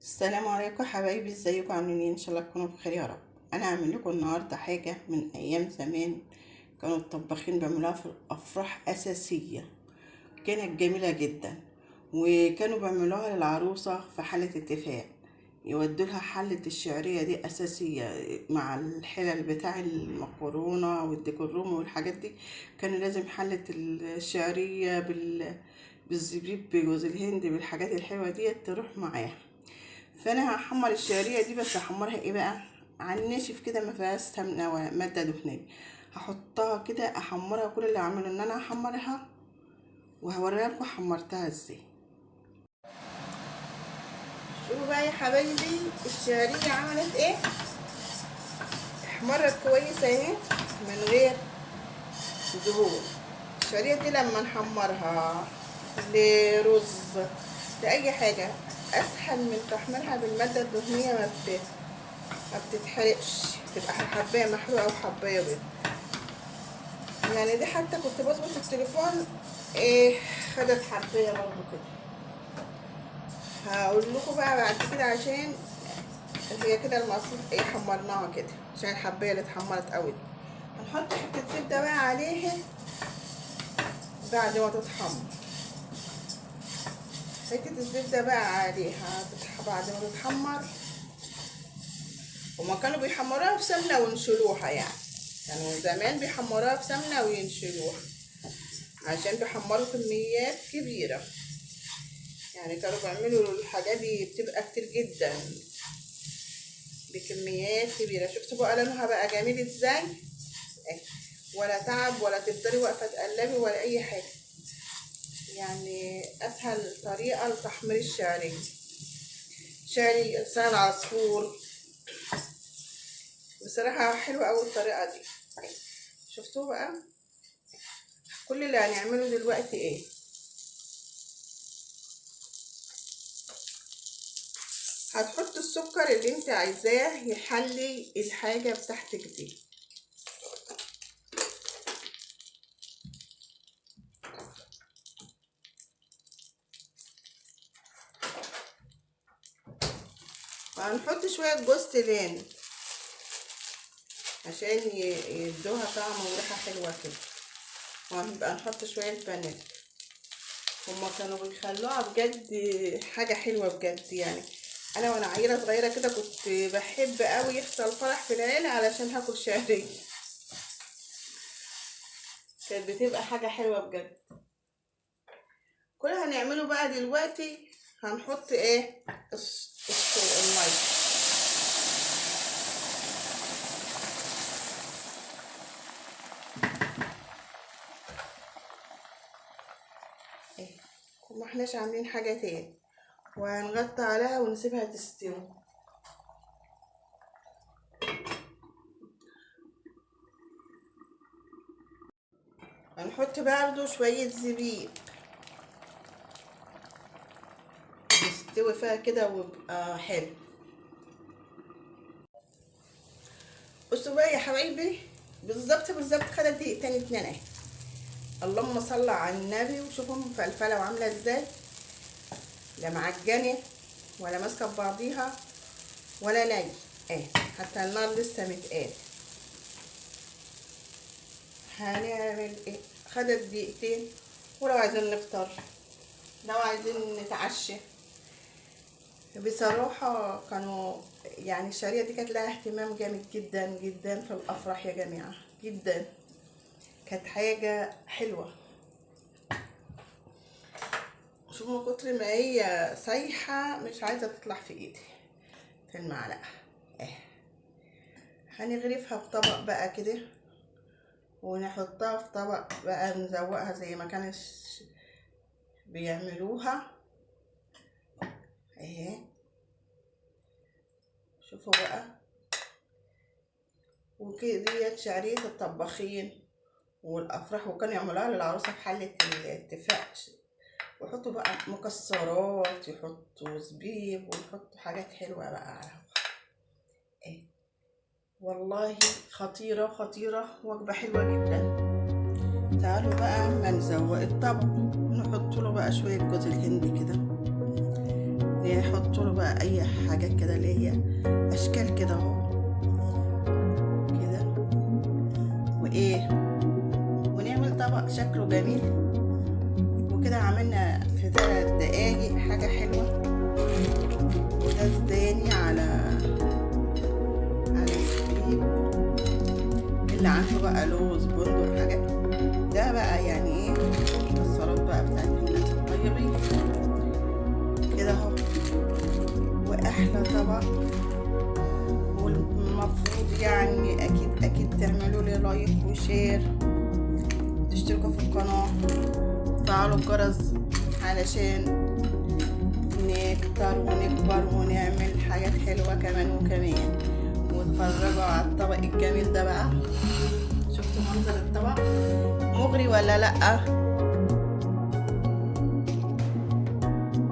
السلام عليكم حبايبي، ازيكم عاملين ايه؟ ان شاء الله تكونوا بخير يا رب. انا هعمل لكم النهارده حاجه من ايام زمان، كانوا الطباخين بيعملوها في الافراح اساسيه. كانت جميله جدا، وكانوا بيعملوها للعروسه في حاله اتفاق. يودوا لها حله الشعريه دي اساسيه مع الحلل بتاع المكرونه والديك الرومي والحاجات دي. كان لازم حله الشعريه بالزبيب بجوز الهند بالحاجات الحلوه دي تروح معاها. فانا هحمر الشعريه دي، بس هحمرها ايه بقى؟ على الناشف كده، ما فيهاش سمنه ولا ماده دهنيه. هحطها كده احمرها. كل اللي هعمله ان انا هحمرها وهوريها لكم حمرتها ازاي. شوفوا بقى يا حبايبي الشعريه عملت ايه. احمرت كويس اهي من غير دهون. الشعريه دي لما نحمرها لرز لاي حاجه اسهل من تحميرها بالماده الدهنيه. ما بتتحرقش، تبقى حبايه محروقه وحبايه بيض. يعني دي حتى كنت بظبط التليفون، ايه، خدت حبايه برضه كده. هقول لكم بقى بعد كده، عشان هي كده المفروض ايه حمرناها كده عشان الحبايه اللي اتحمرت قوي. هنحط حته زبده بقى عليها بعد ما تتحمر. حته الزبده بقى عليها بعد ما تتحمر. هما كانوا بيحمروها في سمنه وينشلوها، يعني كانوا زمان بيحمروها في سمنه وينشلوها عشان بيحمروا كميات كبيره. يعني كانوا بيعملوا الحاجات دي بتبقى كتير جدا بكميات كبيره. شفتوا بقى لونها بقى جميل ازاي؟ ولا تعب ولا تفضلي واقفه تقلبي ولا اي حاجه. يعني اسهل طريقه لتحمير شعري لسان عصفور. بصراحه حلوه قوي الطريقه دي. شفتوا بقى؟ كل اللي هنعمله دلوقتي ايه؟ هتحط السكر اللي انت عايزاه يحلي الحاجه بتاعتك دي. وهنحط شويه جوز هند عشان يدوها طعم وريحه حلوه كده. وهنبقى نحط شويه فانيليا. هما كانوا بيخلوها بجد حاجه حلوه بجد. يعني انا وانا عيله صغيره كده كنت بحب قوي يحصل فرح في العيله علشان هاكل شعريه. كانت بتبقى حاجه حلوه بجد. كل اللي هنعمله بقى دلوقتي هنحط ايه؟ الميه. ما احناش عاملين حاجه تاني. وهنغطي عليها ونسيبها تستوي. هنحط برضو شويه زبيب يستوي فيها كده ويبقى حلو. بصوا بقى يا حبايبي، بالظبط خدت دقيقتين اتنين اهي. اللهم صل على النبي. وشوفوا مفلفله وعامله ازاي، لا معجنه ولا ماسكه في بعضيها ولا ني. حتى النار لسه متقال. هنعمل ايه؟ خدت دقيقتين. ولو عايزين نفطر، لو عايزين نتعشى. بصراحة كانوا يعني الشعرية دي كانت لها اهتمام جامد جدا جدا في الأفراح يا جماعة، جدا. كانت حاجة حلوة. شوفوا من كتر ما هي سايحة مش عايزة تطلع في ايدي في المعلقة. هنغرفها في طبق بقى كده، ونحطها في طبق بقى نزوقها زي ما كانوا بيعملوها اهي. شوفوا بقى. وكده ديت شعرية الطباخين والافراح، وكانوا يعملوها للعروسة في حلة الاتفاق. ويحطوا بقى مكسرات، يحطوا زبيب، ويحطوا حاجات حلوة بقى على والله خطيرة خطيرة، وجبة حلوة جدا. تعالوا بقى ما نزوق الطبق، نحط له بقى شوية جوز الهند كده، نحط له بقى اي حاجات كده اللي هي اشكال كده اهو كده، وايه، ونعمل طبق شكله جميل. وكده عملنا في 3 دقايق حاجة حلوة. وده تاني على السكريب اللي عنده بقى لوز بندق حاجات. ده بقى يعني ايه السلطات بقى بتاعت الناس الطيبين كده اهو. واحلى طبق. والمفروض يعني اكيد تعملوا لي لايك وشير، تشتركوا في القناة، فعلوا الجرس علشان نكتر ونكبر ونعمل حاجات حلوة كمان وكمان. واتفرجوا على الطبق الجميل ده بقى. شفتوا منظر الطبق مغري ولا لأ؟